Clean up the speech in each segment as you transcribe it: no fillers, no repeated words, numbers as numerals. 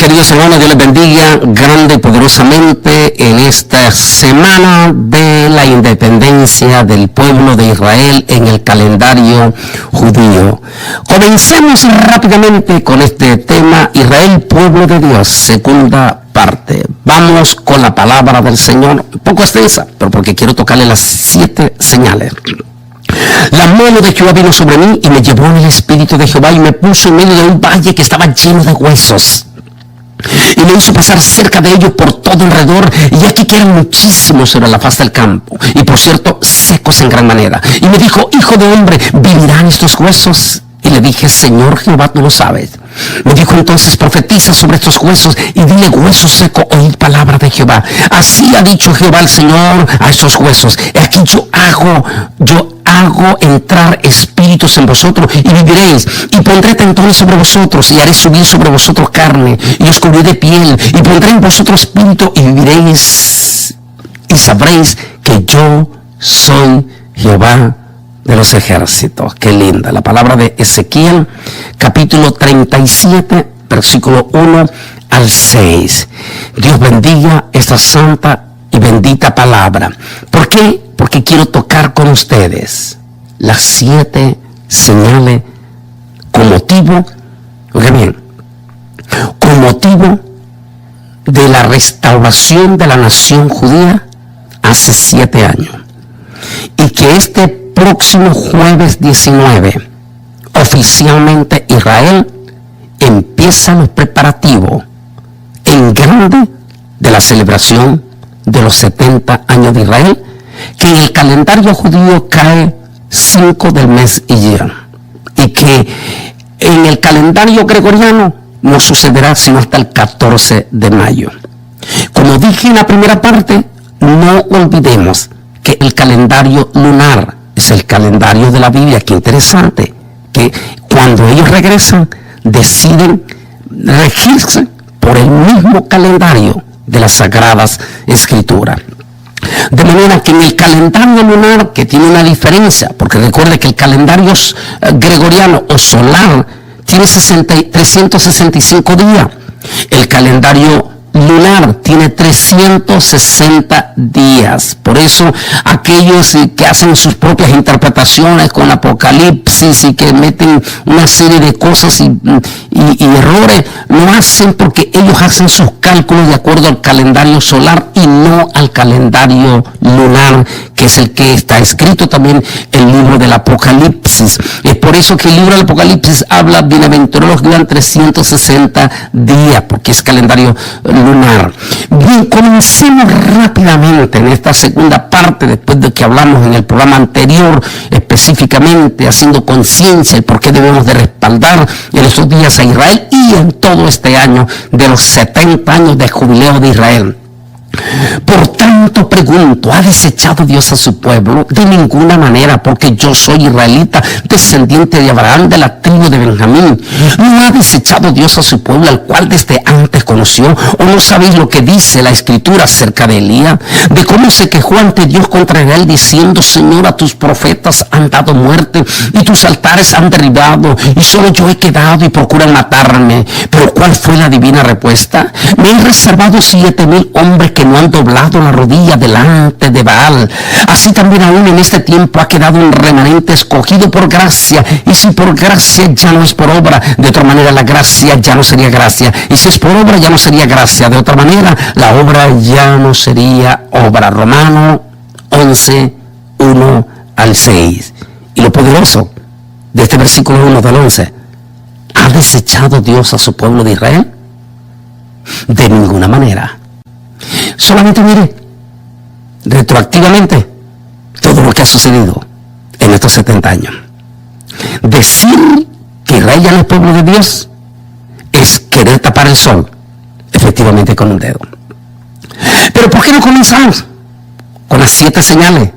queridos hermanos, Dios les bendiga grande y poderosamente en esta semana de la independencia del pueblo de Israel en el calendario judío. Comencemos rápidamente con este tema, Israel, pueblo de Dios, segunda parte. Vamos con la palabra del Señor, un poco extensa, pero porque quiero tocarle las 7 señales. La mano de Jehová vino sobre mí y me llevó en el espíritu de Jehová y me puso en medio de un valle que estaba lleno de huesos. Y me hizo pasar cerca de ellos por todo alrededor, y aquí que eran muchísimos sobre la faz del campo, y por cierto, secos en gran manera. Y me dijo, hijo de hombre, ¿vivirán estos huesos? Y le dije, Señor Jehová, tú lo sabes. Me dijo entonces, profetiza sobre estos huesos y dile, hueso seco, oíd palabra de Jehová. Así ha dicho Jehová el Señor a estos huesos. Aquí yo hago entrar espíritus en vosotros y viviréis, y pondré tendones sobre vosotros y haré subir sobre vosotros carne y os cubriré de piel y pondré en vosotros espíritu y viviréis y sabréis que yo soy Jehová de los ejércitos. Qué linda la palabra de Ezequiel, capítulo 37, versículo 1 al 6. Dios bendiga esta santa y bendita palabra. ¿Por qué? Porque quiero tocar con ustedes las 7 señales con motivo, oigan bien, con motivo de la restauración de la nación judía hace 7 años. Y que este próximo jueves 19, oficialmente Israel empieza los preparativos en grande de la celebración de los 70 años de Israel, que en el calendario judío cae 5 del mes Iyar, y que en el calendario gregoriano no sucederá sino hasta el 14 de mayo. Como dije en la primera parte, no olvidemos que el calendario lunar es el calendario de la Biblia. Qué interesante que cuando ellos regresan deciden regirse por el mismo calendario de las Sagradas Escrituras. De manera que en el calendario lunar, que tiene una diferencia, porque recuerde que el calendario gregoriano o solar tiene 365 días, el calendario lunar tiene 360 días. Por eso aquellos que hacen sus propias interpretaciones con Apocalipsis y que meten una serie de cosas y errores, lo hacen porque ellos hacen sus cálculos de acuerdo al calendario solar y no al calendario lunar, que es el que está escrito también en el libro del Apocalipsis. Es por eso que el libro del Apocalipsis habla, bienaventurados los que vivan 360 días, porque es calendario lunar. Bien, comencemos rápidamente en esta segunda parte, después de que hablamos en el programa anterior, específicamente haciendo conciencia y por qué debemos de respaldar en estos días a Israel y en todo este año de los 70 años de jubileo de Israel. Por tanto pregunto, ¿ha desechado Dios a su pueblo? De ninguna manera, porque yo soy israelita, descendiente de Abraham, de la tribu de Benjamín. ¿No ha desechado Dios a su pueblo, al cual desde antes conoció? ¿O no sabéis lo que dice la Escritura acerca de Elías? De cómo se quejó ante Dios contra Israel, diciendo, Señor, a tus profetas han dado muerte, y tus altares han derribado, y solo yo he quedado y procuran matarme. Pero ¿cuál fue la divina respuesta? Me he reservado 7,000 hombres que no han doblado la rodilla delante de Baal. Así también aún en este tiempo ha quedado un remanente escogido por gracia, y si por gracia ya no es por obra, de otra manera la gracia ya no sería gracia, y si es por obra ya no sería gracia, de otra manera la obra ya no sería obra. Romanos 11, 1 al 6. Y lo poderoso de este versículo 1 del 11, ¿ha desechado Dios a su pueblo de Israel? De ninguna manera. Solamente mire retroactivamente todo lo que ha sucedido en estos 70 años. Decir que Israel ya no es pueblo de Dios es querer tapar el sol, efectivamente, con un dedo. Pero ¿por qué no comenzamos con las 7 señales?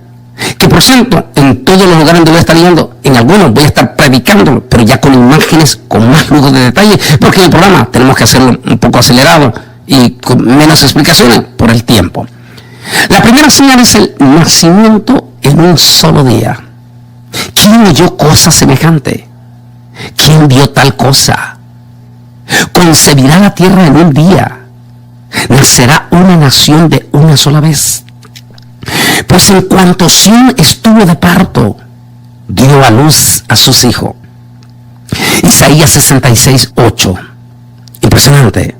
Que por cierto, en todos los lugares donde voy a estar yendo, en algunos voy a estar predicándolo, pero ya con imágenes, con más lujo de detalle, porque en el programa tenemos que hacerlo un poco acelerado y con menos explicaciones por el tiempo. La primera señal es el nacimiento en un solo día. ¿Quién oyó cosa semejante? ¿Quién vio tal cosa? Concebirá la tierra en un día. Nacerá una nación de una sola vez. Pues en cuanto Sión estuvo de parto, dio a luz a sus hijos. Isaías 66, 8. Impresionante.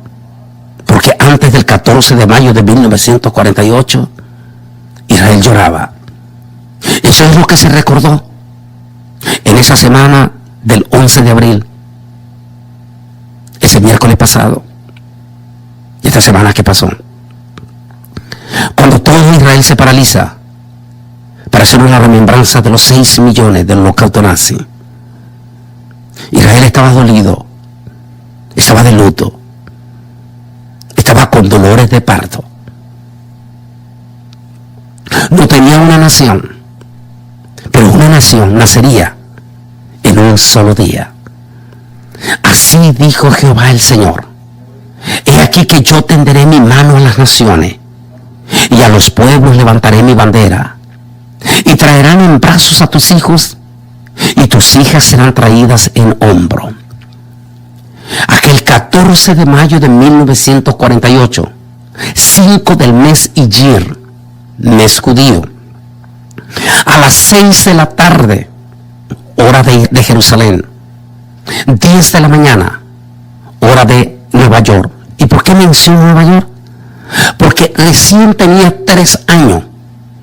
Porque antes del 14 de mayo de 1948, Israel lloraba. Eso es lo que se recordó en esa semana del 11 de abril. Ese miércoles pasado. Y esta semana que pasó. Cuando todo Israel se paraliza para hacer una remembranza de los 6 millones del holocausto nazi. Israel estaba dolido, estaba de luto, estaba con dolores de parto. No tenía una nación, pero una nación nacería en un solo día. Así dijo Jehová el Señor: he aquí que yo tenderé mi mano a las naciones, y a los pueblos levantaré mi bandera, y traerán en brazos a tus hijos, y tus hijas serán traídas en hombro. Aquel 14 de mayo de 1948, 5 del mes Iyir, mes judío, a las 6 de la tarde, hora de Jerusalén, 10 de la mañana, hora de Nueva York. ¿Y por qué menciono Nueva York? Porque recién tenía 3 años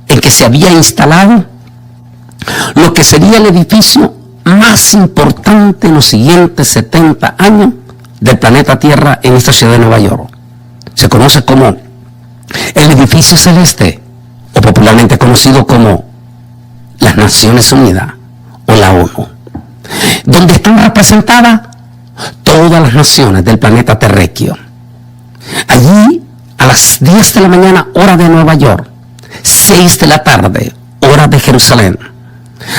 en que se había instalado lo que sería el edificio más importante en los siguientes 70 años del planeta Tierra en esta ciudad de Nueva York. Se conoce como el edificio celeste, o popularmente conocido como las Naciones Unidas o la ONU, donde están representadas todas las naciones del planeta terráqueo. Allí, a las 10 de la mañana, hora de Nueva York, 6 de la tarde, hora de Jerusalén,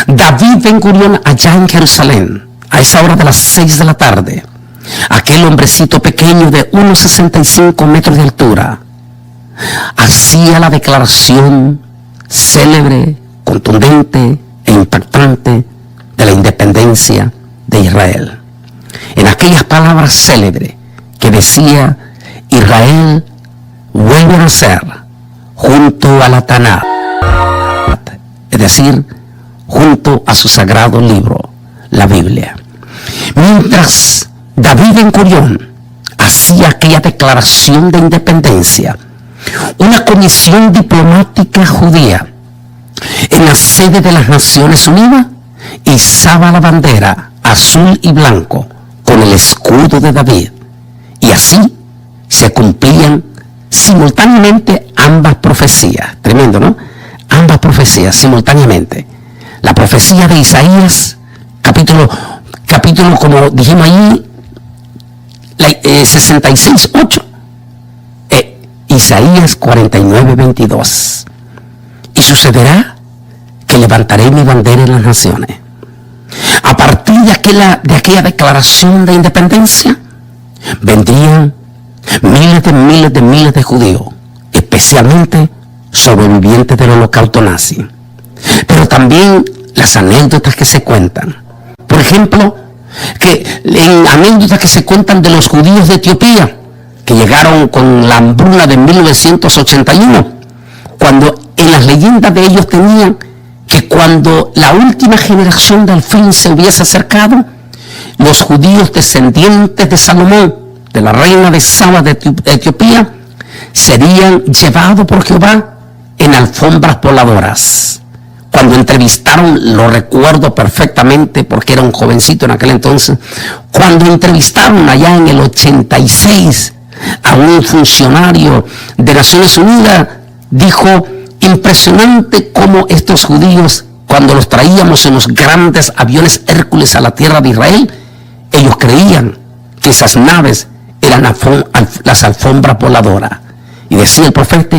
David Ben Gurión, allá en Jerusalén, a esa hora de las 6 de la tarde, aquel hombrecito pequeño de unos 65 metros de altura, hacía la declaración célebre, contundente e impactante de la independencia de Israel. En aquellas palabras célebres que decía: Israel vuelve a nacer junto a la Tanaj, es decir, junto a su sagrado libro, la Biblia. Mientras David Ben Gurión hacía aquella declaración de independencia, una comisión diplomática judía en la sede de las Naciones Unidas izaba la bandera azul y blanco con el escudo de David, y así se cumplían simultáneamente ambas profecías. Tremendo, ¿no? Ambas profecías simultáneamente. La profecía de Isaías, capítulo como dijimos ahí, 66, 8. Isaías 49, 22. Y sucederá que levantaré mi bandera en las naciones. A partir de aquella declaración de independencia, vendrían miles de judíos, especialmente sobrevivientes del holocausto nazi. Pero también las anécdotas que se cuentan. Por ejemplo, anécdotas que se cuentan de los judíos de Etiopía, que llegaron con la hambruna de 1981, cuando en las leyendas de ellos tenían que cuando la última generación del fin se hubiese acercado, los judíos descendientes de Salomón, de la reina de Saba de Etiopía, serían llevados por Jehová en alfombras voladoras. Cuando entrevistaron, lo recuerdo perfectamente porque era un jovencito en aquel entonces, cuando entrevistaron allá en el 86 a un funcionario de Naciones Unidas, dijo: impresionante cómo estos judíos, cuando los traíamos en los grandes aviones Hércules a la tierra de Israel, ellos creían que esas naves eran las alfombras voladoras. Y decía el profeta: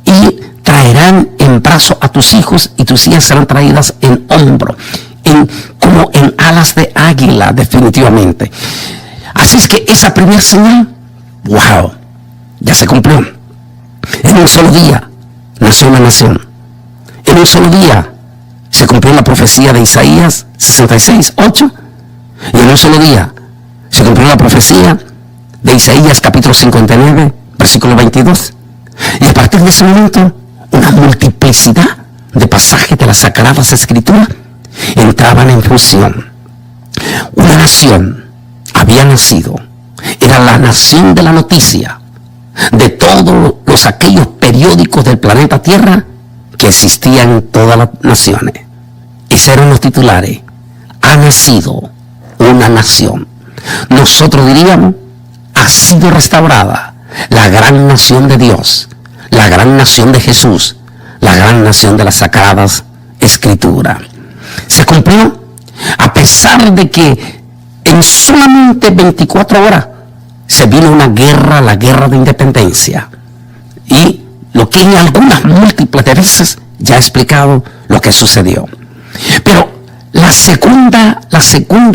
y traerán en brazos a tus hijos, y tus hijas serán traídas en hombro, como en alas de águila, definitivamente. Así es que esa primera señal, wow, ya se cumplió. En un solo día nació una nación. En un solo día se cumplió la profecía de Isaías 66, 8. Y en un solo día se cumplió la profecía de Isaías capítulo 59, versículo 22. Y a partir de ese momento, una multiplicidad de pasajes de las Sagradas Escrituras entraban en función. Una nación había nacido. Era la nación de la noticia de todos aquellos periódicos del planeta Tierra que existían en todas las naciones. Esos eran los titulares. Ha nacido una nación. Nosotros diríamos, ha sido restaurada la gran nación de Dios, la gran nación de Jesús, la gran nación de las Sagradas Escrituras. Se cumplió a pesar de que en solamente 24 horas se vino una guerra, la guerra de independencia. Y lo que en algunas múltiples de veces ya he explicado lo que sucedió. Pero la segunda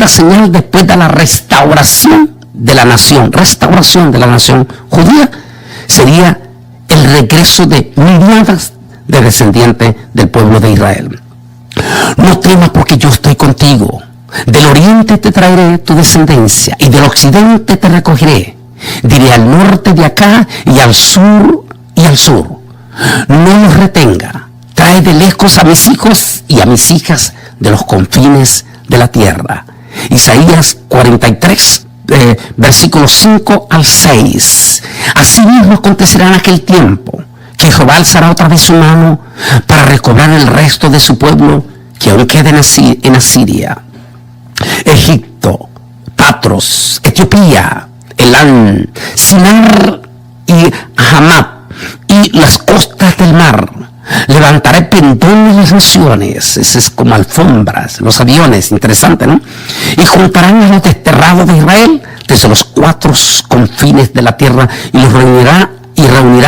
señal después de la restauración de la nación judía, sería el regreso de millares de descendientes del pueblo de Israel. No temas porque yo estoy contigo. Del oriente te traeré tu descendencia y del occidente te recogeré. Diré al norte de acá y al sur y al sur. No los retenga. Trae de lejos a mis hijos y a mis hijas de los confines de la tierra. Isaías 43, versículos 5 al 6. Asimismo acontecerá en aquel tiempo que Jehová alzará otra vez su mano para recobrar el resto de su pueblo que aún queda en Asiria. Egipto, Patros, Etiopía, Elán, Sinar y Hamat y las costas del mar. Levantaré pendones las naciones, ese es como alfombras, los aviones, interesante, ¿no? Y juntarán a los desterrados de Israel desde los 4 confines de la tierra y los reunirá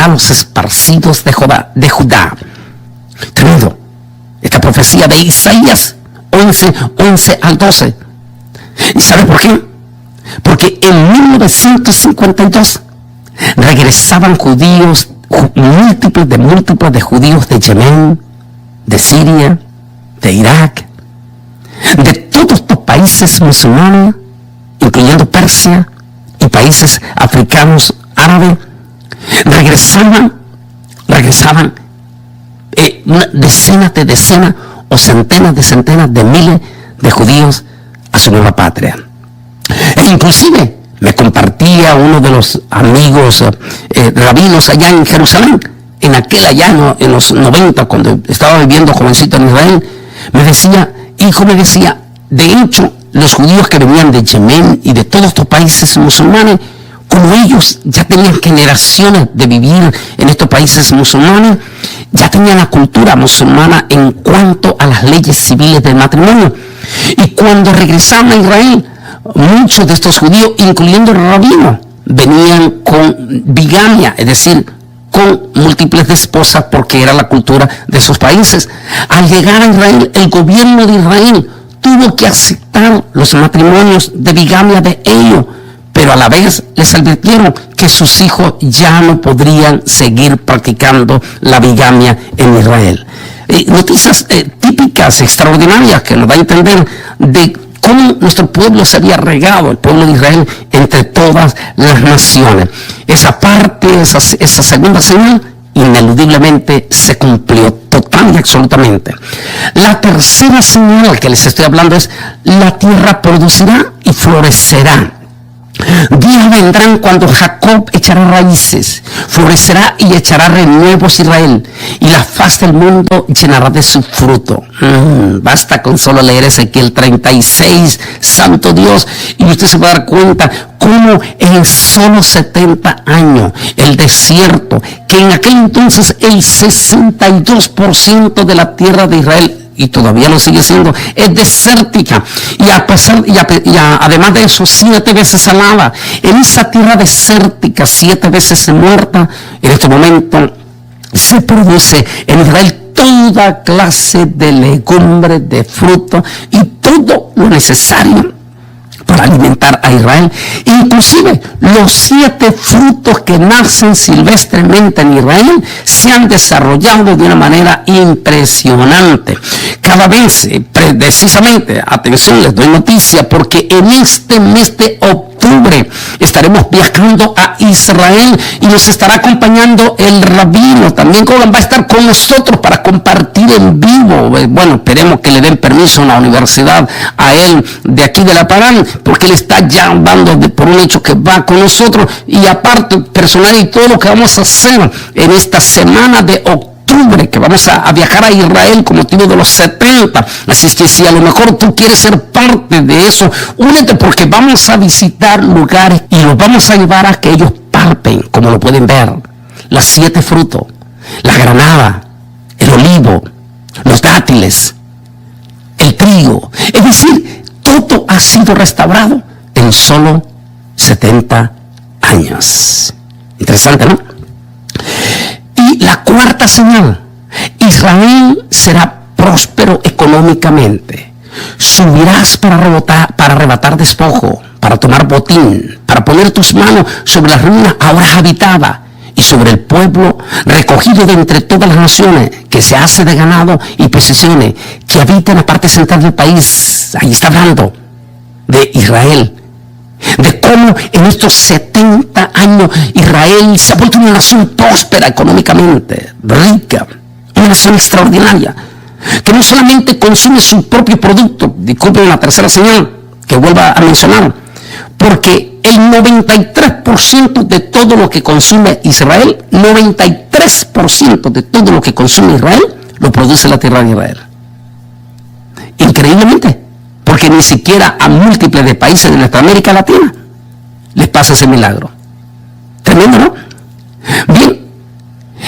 a los esparcidos de Judá. Tremendo. Esta profecía de Isaías 11 al 12. ¿Y sabe por qué? Porque en 1952 regresaban judíos, múltiples de judíos de Yemen, de Siria, de Irak, de todos estos países musulmanes, incluyendo Persia y países africanos árabes. Regresaban decenas o centenas de miles de judíos a su nueva patria. E inclusive me compartía uno de los amigos rabinos allá en Jerusalén, en los 90, cuando estaba viviendo jovencito en Israel, me decía, de hecho, los judíos que venían de Yemen y de todos estos países musulmanes, como ellos ya tenían generaciones de vivir en estos países musulmanes, ya tenían la cultura musulmana en cuanto a las leyes civiles del matrimonio. Y cuando regresaban a Israel, muchos de estos judíos, incluyendo el rabino, venían con bigamia, es decir, con múltiples de esposas, porque era la cultura de sus países. Al llegar a Israel, el gobierno de Israel tuvo que aceptar los matrimonios de bigamia de ellos, pero a la vez les advirtieron que sus hijos ya no podrían seguir practicando la bigamia en Israel. Noticias típicas, extraordinarias, que nos da a entender de cómo nuestro pueblo se había regado, el pueblo de Israel, entre todas las naciones. Esa parte, esa segunda señal, ineludiblemente se cumplió total y absolutamente. La tercera señal que les estoy hablando es: la tierra producirá y florecerá. Días vendrán cuando Jacob echará raíces, florecerá y echará renuevos Israel, y la faz del mundo llenará de su fruto. Basta con solo leer Ezequiel 36, santo Dios, y usted se va a dar cuenta cómo en solo 70 años el desierto, que en aquel entonces el 62% de la tierra de Israel, y todavía lo sigue siendo, es desértica, y además de eso 7 veces salada. En esa tierra desértica, 7 veces muerta, en este momento se produce en Israel toda clase de legumbres, de frutos y todo lo necesario para alimentar a Israel. Inclusive los 7 frutos que nacen silvestremente en Israel se han desarrollado de una manera impresionante. Cada vez, precisamente, atención, les doy noticia, porque en este mes de octubre octubre estaremos viajando a Israel y nos estará acompañando el rabino. También Cogan va a estar con nosotros para compartir en vivo. Bueno, esperemos que le den permiso en la universidad a él de aquí de La Parán, porque él está ya dando por un hecho que va con nosotros, y aparte personal y todo lo que vamos a hacer en esta semana de octubre, que vamos a viajar a Israel con motivo de los 70. Así es que si a lo mejor tú quieres ser parte de eso, únete, porque vamos a visitar lugares y los vamos a llevar a que ellos palpen, como lo pueden ver, las 7 frutos, la granada, el olivo, los dátiles, el trigo. Es decir, todo ha sido restaurado en solo 70 años. Interesante, ¿no? Y la cuarta señal: Israel será próspero económicamente. Subirás para arrebatar despojo, para tomar botín, para poner tus manos sobre las ruinas ahora habitadas y sobre el pueblo recogido de entre todas las naciones, que se hace de ganado y posesiones, que habita en la parte central del país. Ahí está hablando de Israel, de cómo en estos 70 años Israel se ha vuelto una nación próspera económicamente, rica, una nación extraordinaria, que no solamente consume su propio producto. Disculpen la tercera señal que vuelva a mencionar, porque el 93% de todo lo que consume Israel, 93% de todo lo que consume Israel, lo produce la tierra de Israel. Increíblemente, porque ni siquiera a múltiples de países de nuestra América Latina les pasa ese milagro. Tremendo, ¿no? Bien,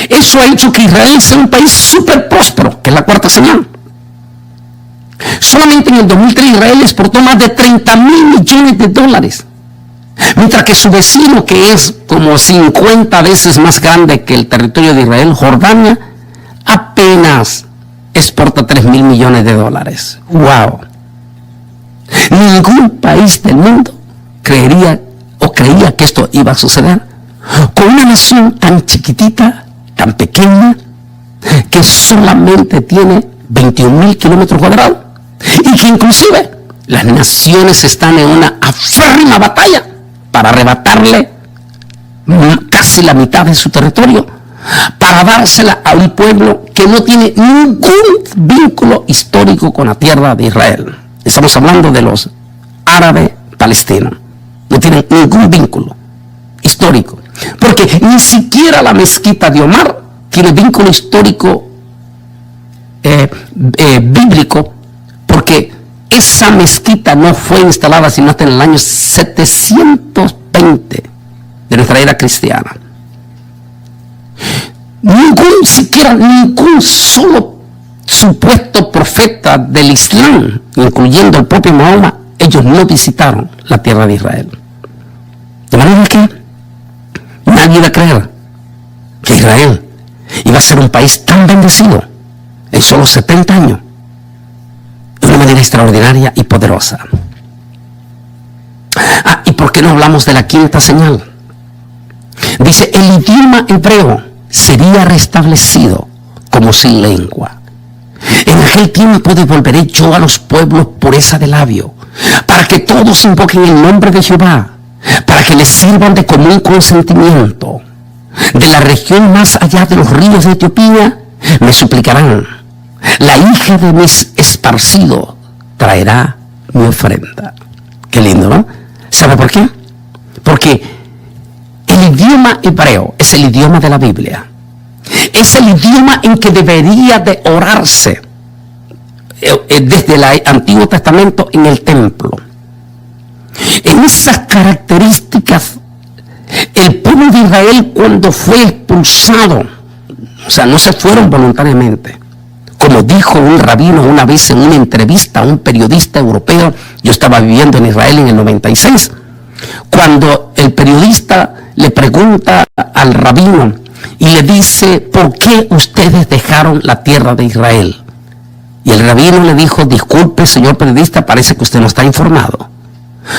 eso ha hecho que Israel sea un país súper próspero, que es la cuarta señal. Solamente en el 2003 Israel exportó más de 30,000 millones de dólares, mientras que su vecino, que es como 50 veces más grande que el territorio de Israel, Jordania, apenas exporta 3,000 millones de dólares. ¡Wow! Ningún país del mundo creía que esto iba a suceder con una nación tan chiquitita, tan pequeña, que solamente tiene 21,000 kilómetros cuadrados, y que inclusive las naciones están en una aférrima batalla para arrebatarle casi la mitad de su territorio, para dársela a un pueblo que no tiene ningún vínculo histórico con la tierra de Israel. Estamos hablando de los árabes palestinos. No tienen ningún vínculo histórico, porque ni siquiera la mezquita de Omar tiene vínculo histórico bíblico, porque esa mezquita no fue instalada sino hasta en el año 720 de nuestra era cristiana. Ningún solo supuesto profeta del Islam, incluyendo el propio Mahoma, ellos no visitaron la tierra de Israel. De manera que nadie iba a creer que Israel iba a ser un país tan bendecido en solo 70 años, de una manera extraordinaria y poderosa. ¿Y por qué no hablamos de la quinta señal? Dice, el idioma hebreo sería restablecido como sin lengua. En aquel tiempo devolveré yo a los pueblos pureza de labio, para que todos invoquen el nombre de Jehová, para que les sirvan de común consentimiento. De la región más allá de los ríos de Etiopía me suplicarán. La hija de mis esparcidos traerá mi ofrenda. Qué lindo, ¿no? ¿Sabe por qué? Porque el idioma hebreo es el idioma de la Biblia. Es el idioma en que debería de orarse desde el Antiguo Testamento en el templo. En esas características, el pueblo de Israel, cuando fue expulsado, o sea, no se fueron voluntariamente, como dijo un rabino una vez en una entrevista a un periodista europeo. Yo estaba viviendo en Israel en el 96, cuando el periodista le pregunta al rabino y le dice, ¿por qué ustedes dejaron la tierra de Israel? Y el rabino le dijo, disculpe señor periodista, parece que usted no está informado.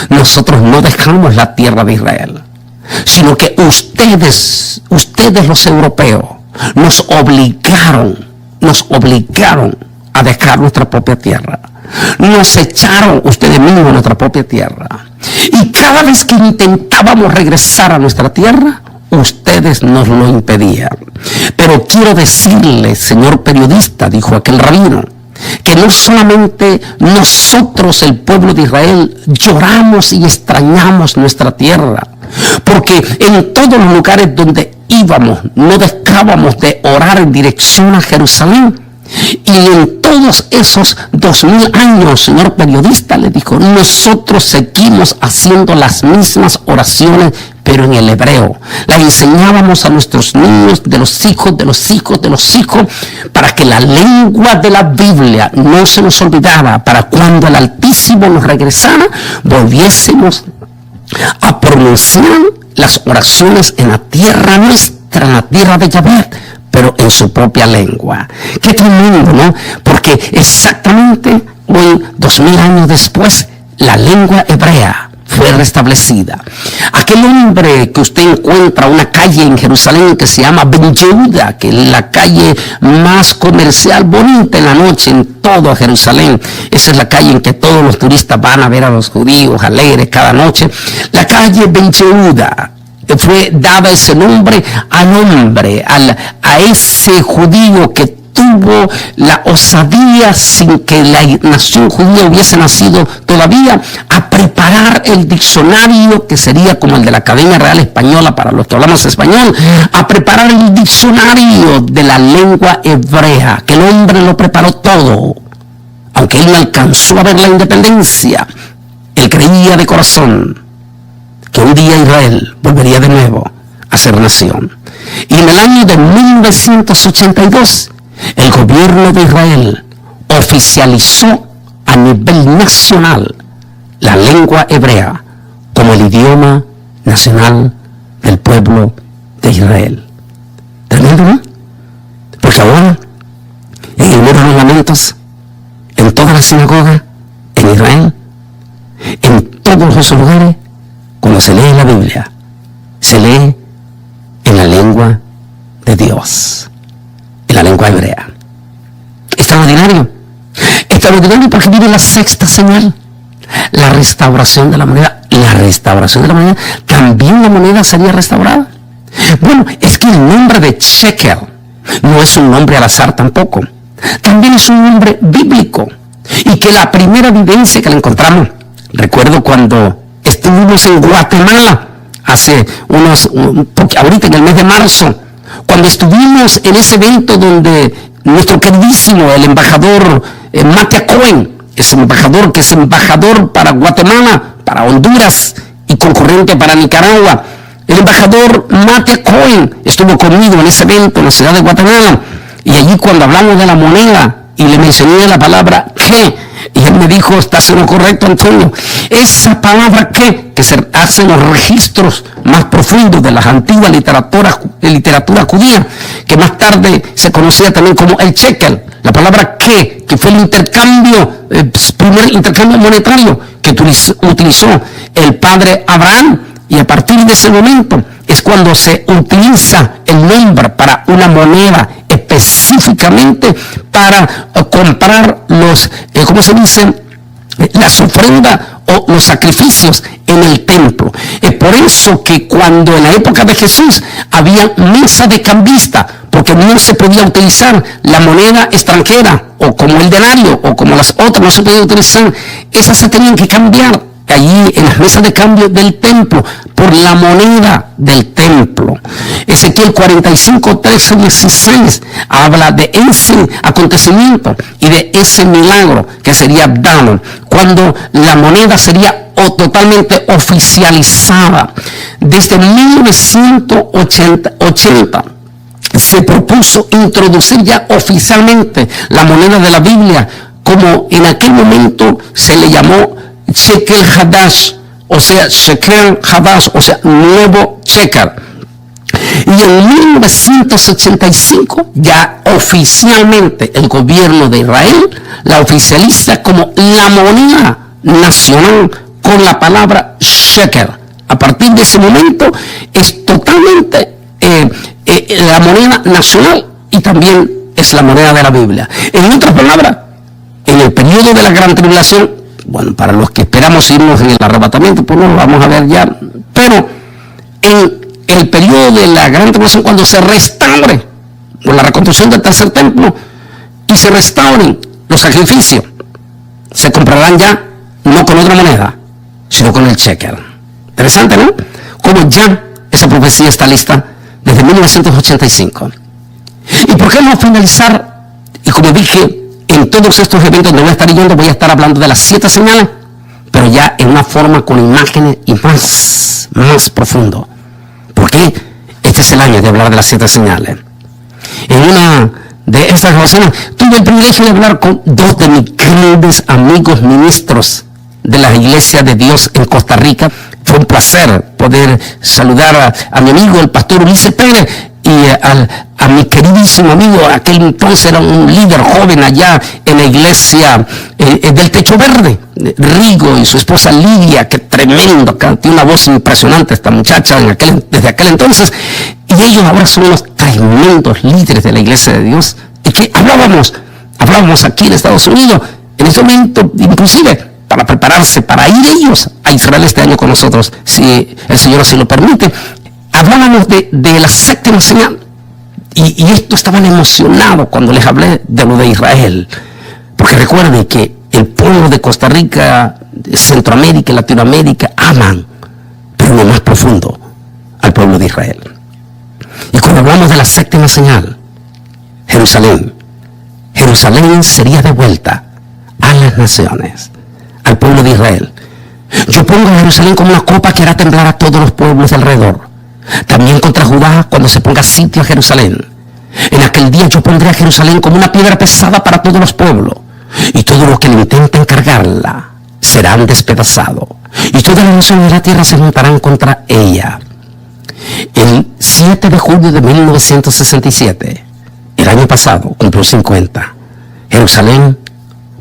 Nosotros no dejamos la tierra de Israel, sino que ustedes los europeos, nos obligaron a dejar nuestra propia tierra. Nos echaron ustedes mismos a nuestra propia tierra. Y cada vez que intentábamos regresar a nuestra tierra, ustedes nos lo impedían. Pero quiero decirle, señor periodista, dijo aquel rabino, que no solamente nosotros, el pueblo de Israel, lloramos y extrañamos nuestra tierra, porque en todos los lugares donde íbamos no dejábamos de orar en dirección a Jerusalén. Y en todos esos 2000 años, señor periodista, le dijo, nosotros seguimos haciendo las mismas oraciones, pero en el hebreo. La enseñábamos a nuestros niños, de los hijos, de los hijos, de los hijos, para que la lengua de la Biblia no se nos olvidara, para cuando el Altísimo nos regresara, volviésemos a pronunciar las oraciones en la tierra nuestra, en la tierra de Yahvé, pero en su propia lengua. Qué tremendo, ¿no? Porque exactamente hoy, 2000 años después, la lengua hebrea fue restablecida. Aquel hombre que usted encuentra, una calle en Jerusalén que se llama Ben Yehuda, que es la calle más comercial, bonita en la noche en todo Jerusalén. Esa es la calle en que todos los turistas van a ver a los judíos alegres cada noche. La calle Ben Yehuda. Fue dada ese nombre al hombre, a ese judío que tuvo la osadía, sin que la nación judía hubiese nacido todavía, a preparar el diccionario, que sería como el de la Academia Real Española para los que hablamos español, a preparar el diccionario de la lengua hebrea, que el hombre lo preparó todo. Aunque él no alcanzó a ver la independencia, él creía de corazón que un día Israel volvería de nuevo a ser nación. Y en el año de 1982, el gobierno de Israel oficializó a nivel nacional la lengua hebrea como el idioma nacional del pueblo de Israel. Tremendo, ¿no? Porque ahora, en el muro de los lamentos, en toda la sinagoga, en Israel, en todos esos lugares, cuando se lee la Biblia, se lee en la lengua de Dios, en la lengua hebrea. Extraordinario. Extraordinario porque viene la sexta señal, la restauración de la moneda. La restauración de la moneda, también la moneda sería restaurada. Bueno, es que el nombre de shekel no es un nombre al azar tampoco. También es un nombre bíblico. Y que la primera evidencia que la encontramos, recuerdo cuando estuvimos en Guatemala hace ahorita en el mes de marzo, cuando estuvimos en ese evento donde nuestro queridísimo, el embajador Mattia Cohen, ese embajador que es embajador para Guatemala, para Honduras y concurrente para Nicaragua, el embajador Mattia Cohen estuvo conmigo en ese evento en la ciudad de Guatemala, y allí cuando hablamos de la moneda y le mencioné la palabra que, y él me dijo, estás en lo correcto, Antonio, esa palabra que se hace en los registros más profundos de las antiguas literatura judía, que más tarde se conocía también como el shekel, la palabra que fue el primer intercambio monetario que utilizó el padre Abraham, y a partir de ese momento es cuando se utiliza el nombre para una moneda específicamente para comprar los, las ofrendas o los sacrificios en el templo. Es por eso que cuando en la época de Jesús había mesa de cambista, porque no se podía utilizar la moneda extranjera, o como el denario, o como las otras, no se podía utilizar, esas se tenían que cambiar allí en las mesas de cambio del templo por la moneda del templo. Ezequiel 45, 13, 16 habla de ese acontecimiento y de ese milagro que sería dado cuando la moneda sería totalmente oficializada. Desde 1980 se propuso introducir ya oficialmente la moneda de la Biblia, como en aquel momento se le llamó shekel hadash, o sea, shekel hadash, o sea, nuevo shekel. Y en 1985 ya oficialmente el gobierno de Israel la oficializa como la moneda nacional con la palabra shekel. A partir de ese momento es totalmente la moneda nacional y también es la moneda de la Biblia. En otras palabras, En el periodo de la gran tribulación, bueno, para los que esperamos irnos en el arrebatamiento, pues no lo vamos a ver ya, pero en el periodo de la gran tribulación, cuando se restaure, por la reconstrucción del tercer templo, y se restauren los sacrificios, se comprarán ya no con otra moneda, sino con el shekel. Interesante, ¿no? Como ya esa profecía está lista desde 1985. ¿Y por qué no finalizar? Y como dije, en todos estos eventos donde voy a estar yendo, voy a estar hablando de las 7 señales, pero ya en una forma con imágenes y más profundo. Porque este es el año de hablar de las 7 señales. En una de estas grabaciones tuve el privilegio de hablar con 2 de mis grandes amigos ministros de la Iglesia de Dios en Costa Rica. Fue un placer poder saludar a mi amigo, el pastor Ulises Pérez, y a mi queridísimo amigo, aquel entonces era un líder joven allá en la iglesia del Techo Verde, Rigo, y su esposa Lidia, que tremendo, tiene una voz impresionante esta muchacha desde aquel entonces, y ellos ahora son unos tremendos líderes de la iglesia de Dios, y que hablábamos aquí en Estados Unidos, en este momento, inclusive, para prepararse, para ir ellos a Israel este año con nosotros, si el Señor así lo permite. Hablábamos de la 7ª señal, y esto estaban emocionados cuando les hablé de lo de Israel, porque recuerden que el pueblo de Costa Rica, Centroamérica y Latinoamérica aman, pero lo más profundo, al pueblo de Israel. Y cuando hablamos de la 7ª señal, Jerusalén sería devuelta a las naciones, al pueblo de Israel. Yo pongo a Jerusalén como una copa que hará temblar a todos los pueblos de alrededor. También contra Judá cuando se ponga sitio a Jerusalén. En aquel día yo pondré a Jerusalén como una piedra pesada para todos los pueblos, y todos los que le intenten cargarla serán despedazados, y todas las naciones de la tierra se juntarán contra ella. El 7 de julio de 1967, el año pasado, cumplió 50. Jerusalén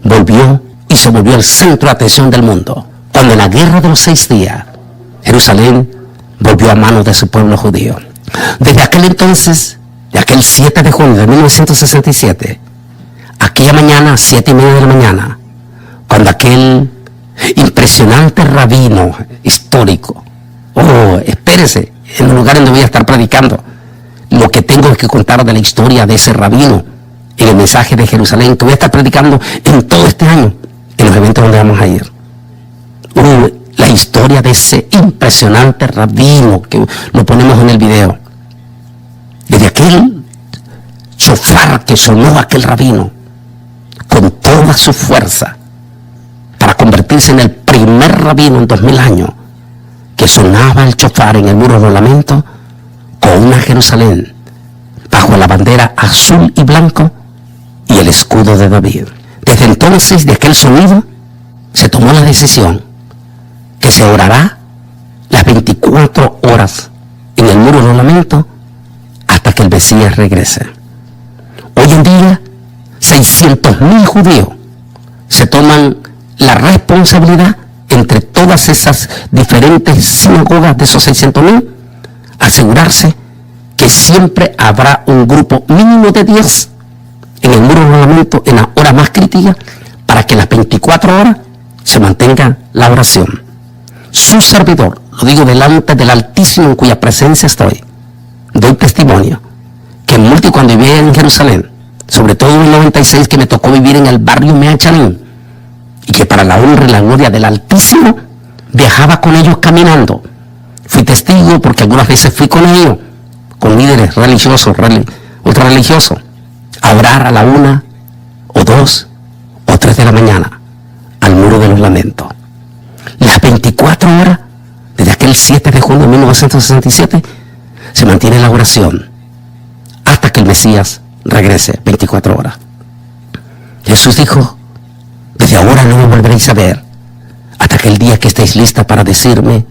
volvió y se volvió el centro de atención del mundo. Cuando en la guerra de los 6 días, Jerusalén volvió a manos de su pueblo judío. Desde aquel entonces, de aquel 7 de junio de 1967, aquella mañana, 7:30 de la mañana, cuando aquel impresionante rabino histórico, espérese, en el lugar donde voy a estar predicando, lo que tengo que contar de la historia de ese rabino, en el mensaje de Jerusalén, que voy a estar predicando en todo este año, en los eventos donde vamos a ir. La historia de ese impresionante rabino, que lo ponemos en el video. Desde aquel shofar que sonó aquel rabino, con toda su fuerza, para convertirse en el primer rabino en 2000 años, que sonaba el shofar en el muro de los lamentos, con una Jerusalén, bajo la bandera azul y blanco, y el escudo de David. Desde entonces, de aquel sonido, se tomó la decisión que se orará las 24 horas en el muro de los lamentos hasta que el Mesías regrese. Hoy en día, 600.000 judíos se toman la responsabilidad entre todas esas diferentes sinagogas de esos 600.000, asegurarse que siempre habrá un grupo mínimo de 10 en el muro de los lamentos en la hora más crítica, para que las 24 horas se mantenga la oración. Su servidor, lo digo delante del Altísimo en cuya presencia estoy, doy testimonio que cuando vivía en Jerusalén, sobre todo en el 96, que me tocó vivir en el barrio Meachalín, y que para la honra y la gloria del Altísimo viajaba con ellos caminando. Fui testigo porque algunas veces fui con ellos, con líderes religiosos, ultra religiosos, a orar a la 1 o 2 o 3 de la mañana al muro de los lamentos. Las 24 horas, desde aquel 7 de junio de 1967, se mantiene la oración hasta que el Mesías regrese. 24 horas. Jesús dijo: desde ahora no me volveréis a ver hasta aquel día que estéis lista para decirme: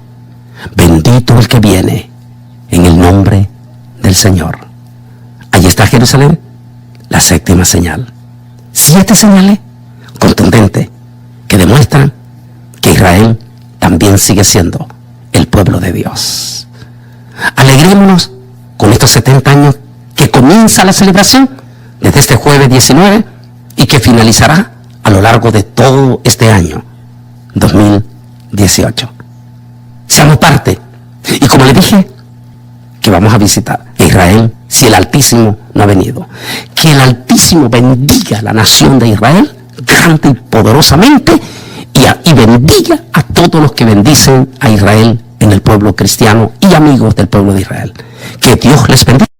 bendito el que viene en el nombre del Señor. Allí está Jerusalén, la 7ª señal. 7 señales contundentes que demuestran que Israel también sigue siendo el pueblo de Dios. Alegrémonos con estos 70 años que comienza la celebración desde este jueves 19 y que finalizará a lo largo de todo este año 2018. Seamos parte. Y como le dije, que vamos a visitar Israel si el Altísimo no ha venido. Que el Altísimo bendiga a la nación de Israel grande y poderosamente y bendiga a todos los que bendicen a Israel en el pueblo cristiano y amigos del pueblo de Israel. Que Dios les bendiga.